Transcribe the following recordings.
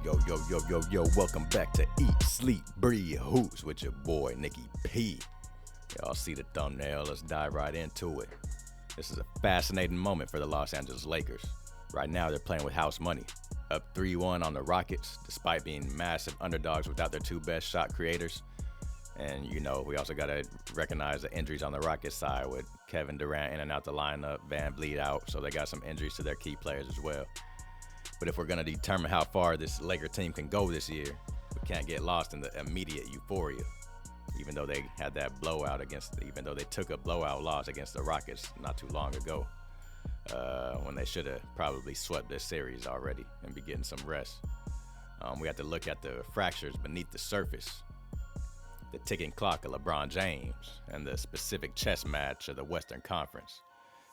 Yo, welcome back to Eat, Sleep, Breathe, Hoops with your boy, Nikki P. Y'all see the thumbnail, let's dive right into it. This is a fascinating moment for the Los Angeles Lakers. Right now, they're playing with house money. Up 3-1 on the Rockets, despite being massive underdogs without their two best shot creators. And, we also got to recognize the injuries on the Rockets side with Kevin Durant in and out the lineup, Van Vliet out, so they got some injuries to their key players as well. But if we're going to determine how far this Laker team can go this year, we can't get lost in the immediate euphoria. Even though they took a blowout loss against the Rockets not too long ago, when they should have probably swept this series already and be getting some rest. We have to look at the fractures beneath the surface, the ticking clock of LeBron James, and the specific chess match of the Western Conference.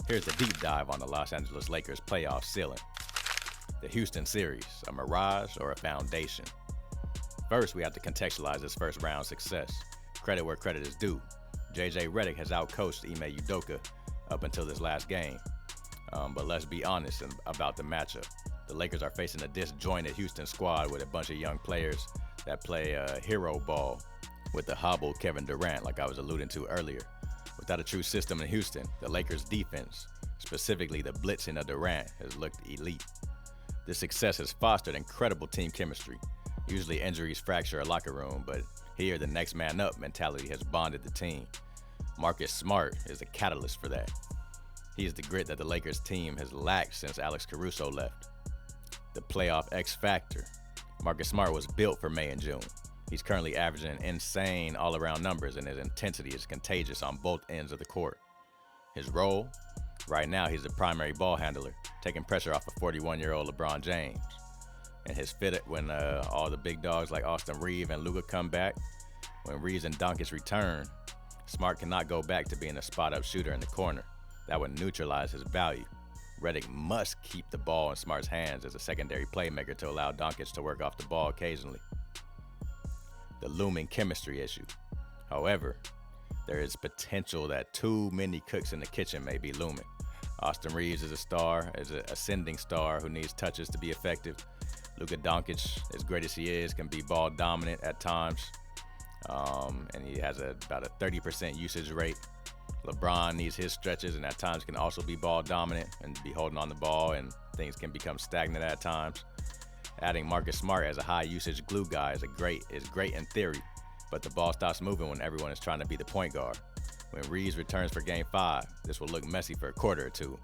Here's the deep dive on the Los Angeles Lakers playoff ceiling. The Houston series, a mirage or a foundation? First, we have to contextualize this first round success. Credit where credit is due. JJ Redick has outcoached Ime Udoka up until this last game. But let's be honest about the matchup. The Lakers are facing a disjointed Houston squad with a bunch of young players that play hero ball with the hobbled Kevin Durant, like I was alluding to earlier. Without a true system in Houston, the Lakers' defense, specifically the blitzing of Durant, has looked elite. This success has fostered incredible team chemistry. Usually injuries fracture a locker room, but here the next man up mentality has bonded the team. Marcus Smart is a catalyst for that. He is the grit that the Lakers team has lacked since Alex Caruso left. The playoff X factor. Marcus Smart was built for May and June. He's currently averaging insane all-around numbers, and his intensity is contagious on both ends of the court. His role? Right now, he's the primary ball handler, taking pressure off of 41-year-old LeBron James. And his fit when all the big dogs like Austin Reeves and Luka come back, when Reeves and Doncic return, Smart cannot go back to being a spot-up shooter in the corner. That would neutralize his value. Redick must keep the ball in Smart's hands as a secondary playmaker to allow Doncic to work off the ball occasionally. The looming chemistry issue. However, there is potential that too many cooks in the kitchen may be looming. Austin Reeves is an ascending star who needs touches to be effective. Luka Doncic, as great as he is, can be ball dominant at times, and he has about a 30% usage rate. LeBron needs his stretches and at times can also be ball dominant and be holding on the ball, and things can become stagnant at times. Adding Marcus Smart as a high usage glue guy is great in theory, but the ball stops moving when everyone is trying to be the point guard. When Reeves returns for Game 5, this will look messy for a quarter or two.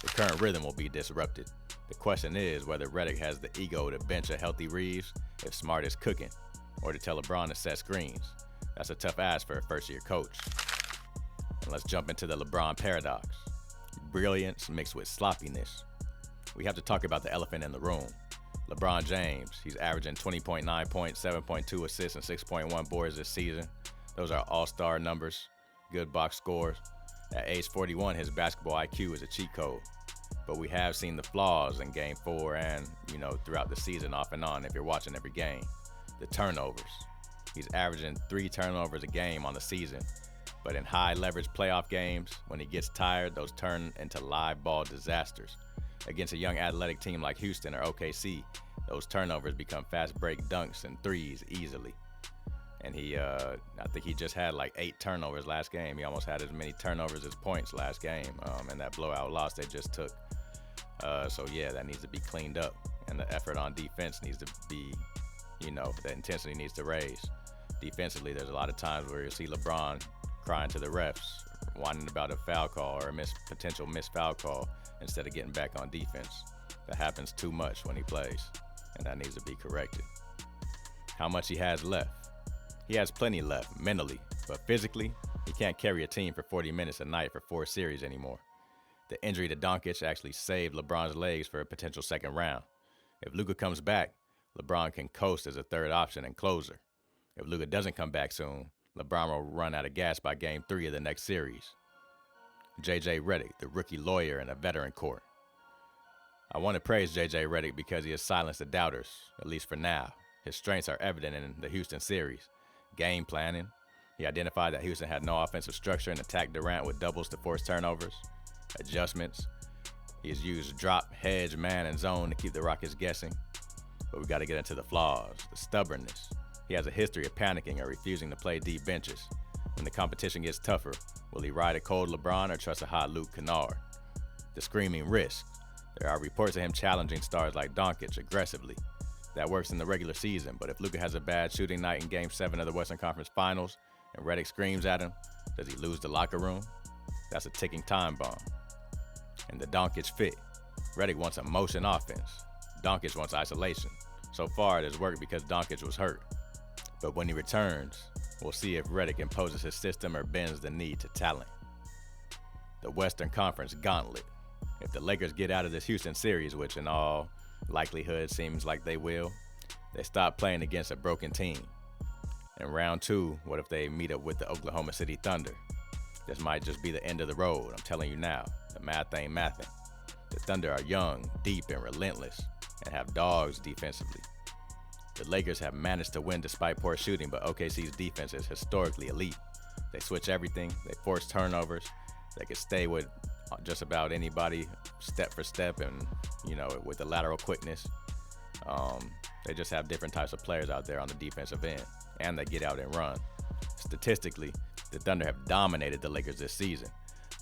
The current rhythm will be disrupted. The question is whether Redick has the ego to bench a healthy Reeves if Smart is cooking, or to tell LeBron to set screens. That's a tough ask for a first-year coach. And let's jump into the LeBron paradox. Brilliance mixed with sloppiness. We have to talk about the elephant in the room. LeBron James, he's averaging 20.9 points, 7.2 assists, and 6.1 boards this season. Those are all-star numbers, good box scores. At age 41, his basketball IQ is a cheat code. But we have seen the flaws in Game 4 and, throughout the season off and on if you're watching every game. The turnovers. He's averaging 3 turnovers a game on the season. But in high-leverage playoff games, when he gets tired, those turn into live ball disasters. Against a young athletic team like Houston or OKC, those turnovers become fast break dunks and threes easily. And I think he just had like 8 turnovers last game. He almost had as many turnovers as points last game in that blowout loss they just took. That needs to be cleaned up. And the effort on defense needs to be, the intensity needs to raise. Defensively, there's a lot of times where you'll see LeBron crying to the refs, whining about a foul call or a potential missed foul call instead of getting back on defense. That happens too much when he plays, and that needs to be corrected. How much he has left? He has plenty left mentally, but physically, he can't carry a team for 40 minutes a night for 4 series anymore. The injury to Doncic actually saved LeBron's legs for a potential second round. If Luka comes back, LeBron can coast as a third option and closer. If Luka doesn't come back soon, LeBron will run out of gas by Game 3 of the next series. JJ Redick, the rookie lawyer in a veteran court. I want to praise JJ Redick because he has silenced the doubters, at least for now. His strengths are evident in the Houston series. Game planning. He identified that Houston had no offensive structure and attacked Durant with doubles to force turnovers. Adjustments. He has used drop, hedge, man, and zone to keep the Rockets guessing. But we got to get into the flaws, the stubbornness. He has a history of panicking or refusing to play deep benches. When the competition gets tougher, will he ride a cold LeBron or trust a hot Luke Kennard? The screaming risk. There are reports of him challenging stars like Doncic aggressively. That works in the regular season, but if Luka has a bad shooting night in Game 7 of the Western Conference Finals and Redick screams at him, does he lose the locker room? That's a ticking time bomb. And the Doncic fit. Redick wants a motion offense. Doncic wants isolation. So far, it has worked because Doncic was hurt. But when he returns, we'll see if Redick imposes his system or bends the knee to talent. The Western Conference Gauntlet. If the Lakers get out of this Houston series, which in all likelihood seems like they will, they stop playing against a broken team. In round 2, what if they meet up with the Oklahoma City Thunder? This might just be the end of the road, I'm telling you now. The math ain't mathing. The Thunder are young, deep, and relentless, and have dogs defensively. The Lakers have managed to win despite poor shooting, but OKC's defense is historically elite. They switch everything, they force turnovers, they can stay with just about anybody step for step and, with the lateral quickness. They just have different types of players out there on the defensive end, and they get out and run. Statistically, the Thunder have dominated the Lakers this season,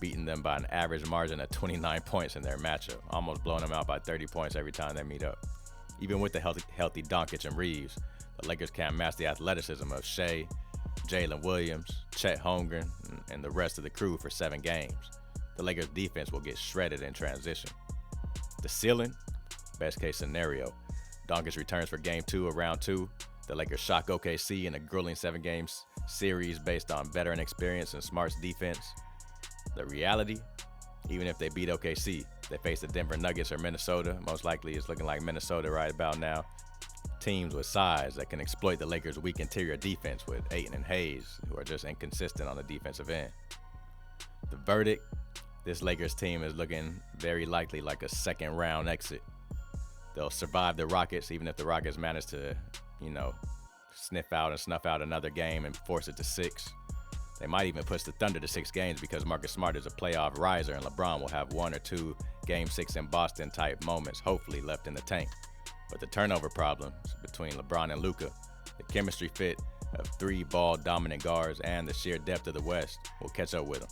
beating them by an average margin of 29 points in their matchup, almost blowing them out by 30 points every time they meet up. Even with the healthy Doncic and Reeves, the Lakers can't match the athleticism of Shea, Jalen Williams, Chet Holmgren, and the rest of the crew for 7 games. The Lakers' defense will get shredded in transition. The ceiling? Best case scenario. Doncic returns for Game 2 of Round 2. The Lakers shock OKC in a grueling 7-game series based on veteran experience and Smart's defense. The reality? Even if they beat OKC, they face the Denver Nuggets or Minnesota. Most likely it's looking like Minnesota right about now. Teams with size that can exploit the Lakers' weak interior defense with Ayton and Hayes, who are just inconsistent on the defensive end. The verdict? This Lakers team is looking very likely like a second-round exit. They'll survive the Rockets, even if the Rockets manage to, sniff out another game and force it to 6. They might even push the Thunder to 6 games because Marcus Smart is a playoff riser and LeBron will have 1 or 2 Game 6 in Boston type moments, hopefully left in the tank. But the turnover problems between LeBron and Luka, the chemistry fit of 3 ball-dominant guards, and the sheer depth of the West will catch up with them.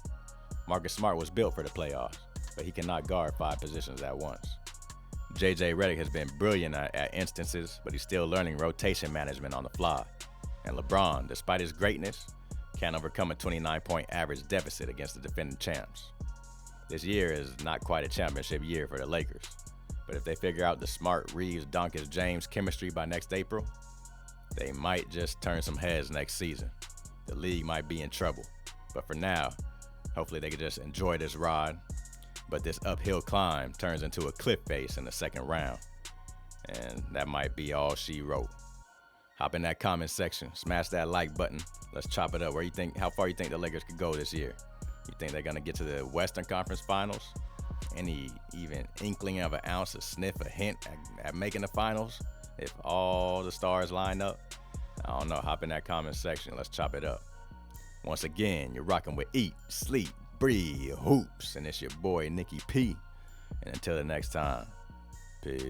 Marcus Smart was built for the playoffs, but he cannot guard 5 positions at once. JJ Redick has been brilliant at instances, but he's still learning rotation management on the fly. And LeBron, despite his greatness, can't overcome a 29-point average deficit against the defending champs. This year is not quite a championship year for the Lakers, but if they figure out the Smart, Reeves, Doncic, James chemistry by next April, they might just turn some heads next season. The league might be in trouble, but for now, hopefully they can just enjoy this ride. But this uphill climb turns into a cliff face in the second round, and that might be all she wrote. Hop in that comment section, smash that like button. Let's chop it up. How far you think the Lakers could go this year? You think they're gonna get to the Western Conference Finals? Any even inkling of an ounce, a sniff, a hint at making the finals? If all the stars line up? I don't know. Hop in that comment section. Let's chop it up. Once again, you're rocking with Eat, Sleep, Breathe, Hoops, and it's your boy Nicky P. And until the next time, peace.